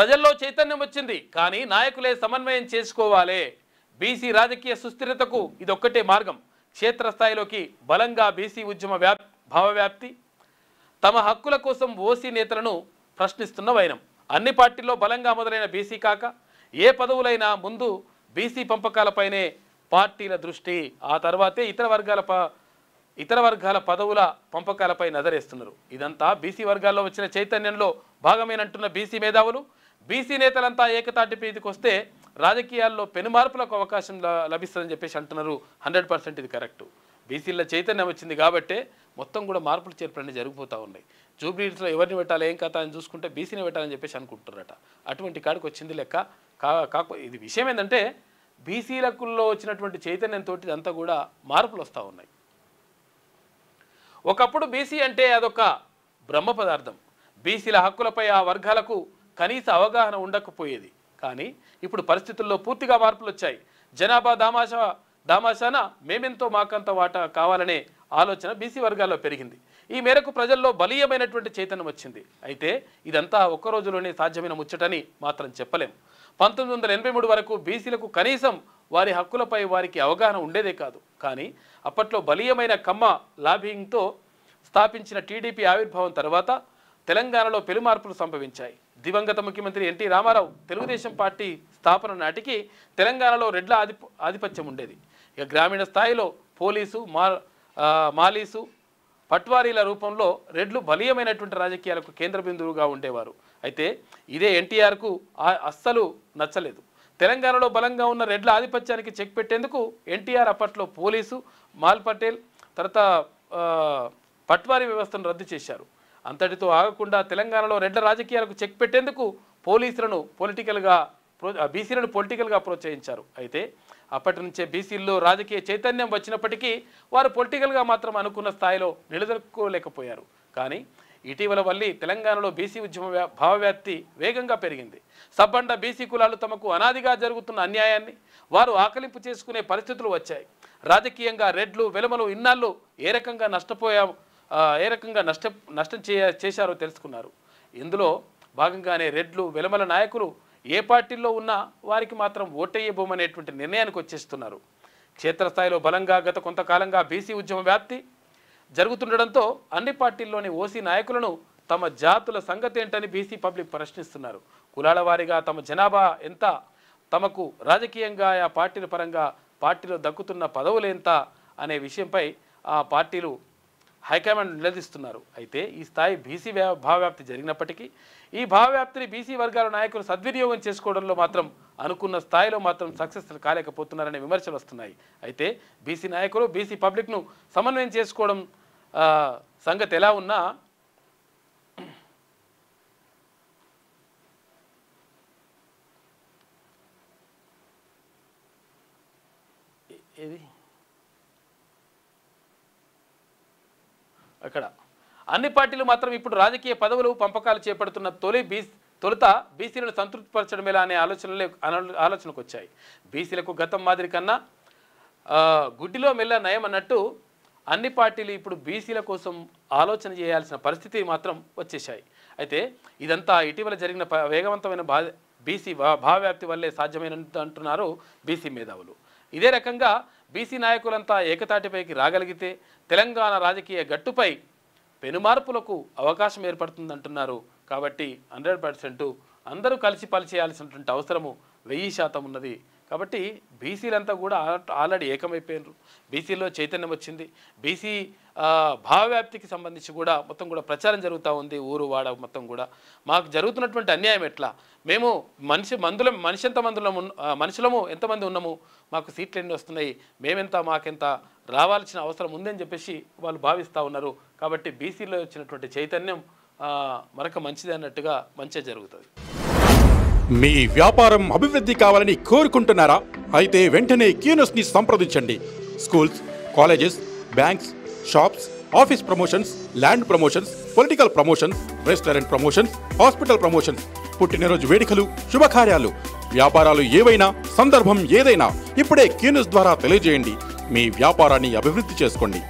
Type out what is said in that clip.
ప్రజల్లో చైతన్యం వచ్చింది, కానీ నాయకులే సమన్వయం చేసుకోవాలి. బీసీ రాజకీయ సుస్థిరతకు ఇదొక్కటే మార్గం. క్షేత్రస్థాయిలోకి బలంగా బీసీ ఉద్యమ భావవ్యాప్తి, తమ హక్కుల కోసం ఓసీ నేతలను ప్రశ్నిస్తున్న వైనం. అన్ని పార్టీల్లో బలంగా మొదలైన బీసీ కాక ఏ పదవులైనా ముందు బీసీ పంపకాలపైనే పార్టీల దృష్టి, ఆ తర్వాతే ఇతర వర్గాల పదవుల పంపకాలపై నజరేస్తున్నారు. ఇదంతా బీసీ వర్గాల్లో వచ్చిన చైతన్యంలో భాగమేనంటున్న బీసీ మేధావులు. బీసీ నేతలంతా ఏకతాటి మీదకి వస్తే రాజకీయాల్లో పెనుమార్పులకు అవకాశం లభిస్తుందని చెప్పేసి అంటున్నారు. 100% ఇది కరెక్టు. బీసీల్లో చైతన్యం వచ్చింది కాబట్టే మొత్తం కూడా మార్పులు చేర్పులన్నీ జరిగిపోతూ ఉన్నాయి. జూబ్లీహిల్స్లో ఎవరిని పెట్టాలి, ఏం కథ అని చూసుకుంటే బీసీని పెట్టాలని చెప్పేసి అనుకుంటున్నారట. అటువంటి కాడికి వచ్చింది లెక్క. కాకపోతే ఇది విషయం ఏంటంటే బీసీలకుల్లో వచ్చినటువంటి చైతన్యంతో ఇదంతా కూడా మార్పులు వస్తూ ఉన్నాయి. ఒకప్పుడు బీసీ అంటే అదొక బ్రహ్మ పదార్థం. బీసీల హక్కులపై ఆ వర్గాలకు కనీస అవగాహన ఉండకపోయేది. కానీ ఇప్పుడు పరిస్థితుల్లో పూర్తిగా మార్పులు వచ్చాయి. జనాభా దామాషాన మేమెంతో మాకంత వాటా కావాలనే ఆలోచన బీసీ వర్గాల్లో పెరిగింది. ఈ మేరకు ప్రజల్లో బలీయమైనటువంటి చైతన్యం వచ్చింది. అయితే ఇదంతా ఒక్క రోజులోనే సాధ్యమైన ముచ్చటని మాత్రం చెప్పలేం. 1983 వరకు బీసీలకు కనీసం వారి హక్కులపై వారికి అవగాహన ఉండేదే కాదు. కానీ అప్పట్లో బలీయమైన కమ్మ లాబింగ్తో స్థాపించిన టీడీపీ ఆవిర్భావం తర్వాత తెలంగాణలో పెనుమార్పులు సంభవించాయి. దివంగత ముఖ్యమంత్రి ఎన్టీ రామారావు తెలుగుదేశం పార్టీ స్థాపన నాటికి తెలంగాణలో రెడ్ల ఆధిపత్యం ఉండేది. ఇక గ్రామీణ స్థాయిలో పోలీసు మాలీసు పట్వారీల రూపంలో రెడ్లు బలీయమైనటువంటి రాజకీయాలకు కేంద్ర బిందువుగా ఉండేవారు. అయితే ఇదే ఎన్టీఆర్కు అస్సలు నచ్చలేదు. తెలంగాణలో బలంగా ఉన్న రెడ్ల ఆధిపత్యానికి చెక్ పెట్టేందుకు ఎన్టీఆర్ అప్పట్లో పోలీసు మాల్ పటేల్ తర్వాత పట్వారీ వ్యవస్థను రద్దు చేశారు. అంతటితో ఆగకుండా తెలంగాణలో రెడ్ల రాజకీయాలకు చెక్ పెట్టేందుకు బీసీలను పొలిటికల్గా ప్రోత్సహించారు. అయితే అప్పటి నుంచే బీసీల్లో రాజకీయ చైతన్యం వచ్చినప్పటికీ వారు పొలిటికల్గా మాత్రం అనుకున్న స్థాయిలో నిలదొక్కుకోలేకపోయారు. కానీ ఇటీవల వల్లి తెలంగాణలో బీసీ ఉద్యమ భావవ్యాప్తి వేగంగా పెరిగింది. సబ్బండ బీసీ కులాలు తమకు అనాదిగా జరుగుతున్న అన్యాయాన్ని వారు ఆకలింపు చేసుకునే పరిస్థితులు వచ్చాయి. రాజకీయంగా రెడ్లు వెలమలు ఇన్నాళ్ళు ఏ రకంగా నష్టం చేశారో తెలుసుకున్నారు. ఇందులో భాగంగానే రెడ్లు వెలమల నాయకులు ఏ పార్టీల్లో ఉన్నా వారికి మాత్రం ఓటేయబోమనేటువంటి నిర్ణయానికి వచ్చేస్తున్నారు. క్షేత్రస్థాయిలో బలంగా గత కొంతకాలంగా బీసీ ఉద్యమ వ్యాప్తి జరుగుతుండడంతో అన్ని పార్టీల్లోని ఓసీ నాయకులను తమ జాతుల సంగతి ఏంటని బీసీ పబ్లిక్ ప్రశ్నిస్తున్నారు. కులాల వారీగా తమ జనాభా ఎంత, తమకు రాజకీయంగా ఆ పార్టీల పరంగా పార్టీలో దక్కుతున్న పదవులు ఎంత అనే విషయంపై ఆ పార్టీలు హైకమాండ్ నిలదీస్తున్నారు. అయితే ఈ స్థాయి బీసీ భావవ్యాప్తి జరిగినప్పటికీ ఈ భావవ్యాప్తిని బీసీ వర్గాల నాయకులు సద్వినియోగం చేసుకోవడంలో మాత్రం అనుకున్న స్థాయిలో మాత్రం సక్సెస్ కాలేకపోతున్నారనే విమర్శలు వస్తున్నాయి. అయితే బీసీ నాయకులు బీసీ పబ్లిక్ను సమన్వయం చేసుకోవడం సంగతి ఎలా ఉన్నా అక్కడ అన్ని పార్టీలు మాత్రం ఇప్పుడు రాజకీయ పదవులు పంపకాలు చేపడుతున్న తొలుత బీసీలను సంతృప్తిపరచడం ఎలా అనే ఆలోచనకు వచ్చాయి. బీసీలకు గతం మాదిరి కన్నా గుడ్డిలో మెల్ల నయం అన్నట్టు అన్ని పార్టీలు ఇప్పుడు బీసీల కోసం ఆలోచన చేయాల్సిన పరిస్థితి మాత్రం వచ్చేసాయి. అయితే ఇదంతా ఇటీవల జరిగిన వేగవంతమైన బీసీ భావవ్యాప్తి వల్లే సాధ్యమైనంత అంటున్నారు బీసీ మేధావులు. ఇదే రకంగా బీసీ నాయకులంతా ఏకతాటిపైకి రాగలిగితే తెలంగాణ రాజకీయ గట్టుపై పెనుమార్పులకు అవకాశం ఏర్పడుతుందంటున్నారు. కాబట్టి 100% అందరూ కలిసి పనిచేయాల్సినటువంటి అవసరము 1000% ఉన్నది. కాబట్టి బీసీలంతా కూడా ఆల్రెడీ ఏకమైపోయినారు. బీసీలో చైతన్యం వచ్చింది. బీసీ భావవ్యాప్తికి సంబంధించి కూడా మొత్తం కూడా ప్రచారం జరుగుతూ ఉంది. ఊరు వాడ మొత్తం కూడా మాకు జరుగుతున్నటువంటి అన్యాయం ఎట్లా, మేము మనుషులము ఎంతమంది ఉన్నాము, మాకు సీట్లు ఎన్ని వస్తున్నాయి, మేమెంత మాకెంత రావాల్సిన అవసరం ఉందని చెప్పేసి వాళ్ళు భావిస్తూ ఉన్నారు. కాబట్టి బీసీలో వచ్చినటువంటి చైతన్యం మనకు మంచిది అన్నట్టుగా మంచిగా జరుగుతుంది. మీ వ్యాపారం అభివృద్ధి కావాలని కోరుకుంటున్నారా? అయితే వెంటనే క్యూనస్ని సంప్రదించండి. Schools, colleges, banks, shops, office promotions, land promotions, political promotions, restaurant promotions, hospital promotions, పుట్టినరోజు వేడుకలు, శుభకార్యాలు, వ్యాపారాలు ఏవైనా, సందర్భం ఏదైనా ఇప్పుడే క్యూనస్ ద్వారా తెలియజేయండి. మీ వ్యాపారాన్ని అభివృద్ధి చేసుకోండి.